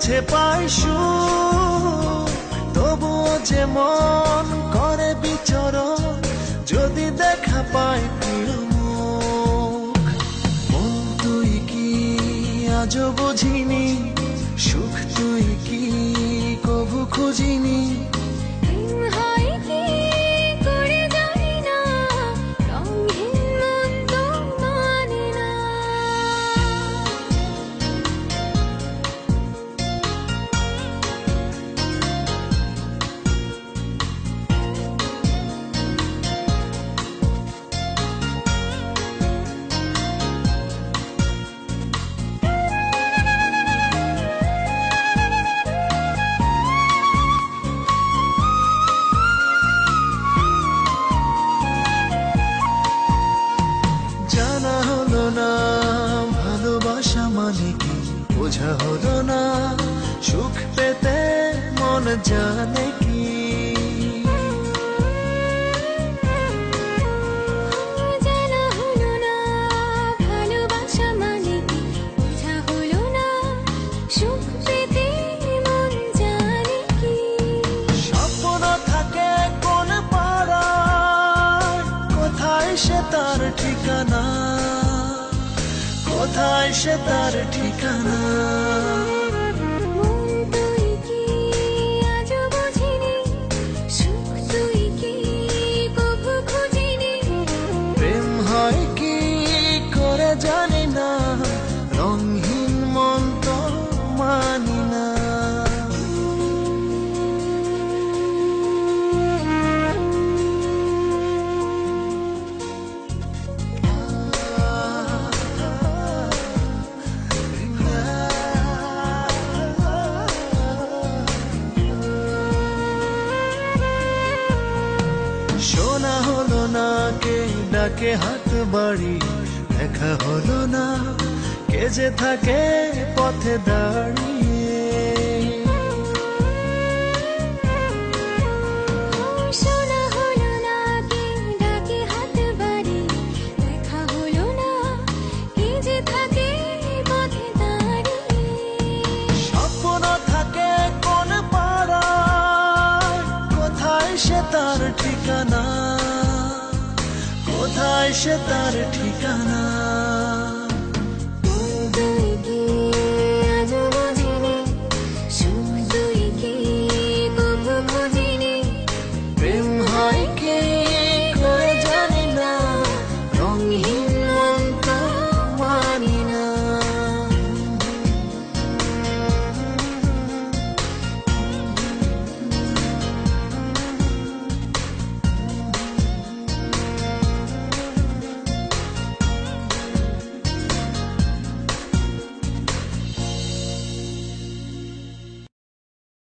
কাছে পাই সুখ, তবুও যে মন করে বিচরণ যদি দেখা পায় প্রিয় মুখ। মন তুই কি আজও বুঝিনি, সুখ তুই কি কভু খুঁজিনি। জানা হলো না ভালোবাসা মানে কি, বোঝা হলো না সুখ পেতে মন জানে কি। জানা হলো না ভালোবাসা মানে কি, বোঝা হলো না সুখ পেতে মন জানে কি। স্বপ্ন থাকে কোন পাড়ায়, কোথায় সে তার ঠিকানা, কোথায় সে তার ঠিকানা। মন তুই কি আজও বুঝিনি, সুখ তুই কি কভু খুঁজিনি। প্রেম হয় কি করে জানি না, রঙহীন মন তো মানি না। শোনা হলো না কে ডাকে হাত বাড়ি, দেখা হলো না কে যে থাকে পথে দাঁড়িয়ে। শোনা হলো না কে ডাকে হাত বাড়ি, দেখা হলো না কে যে থাকে পথে দাঁড়িয়ে। স্বপ্ন থাকে কোন পাড়ায়, কোথায় সে তার ঠিকানা, কোথায় সে তার ঠিকানা।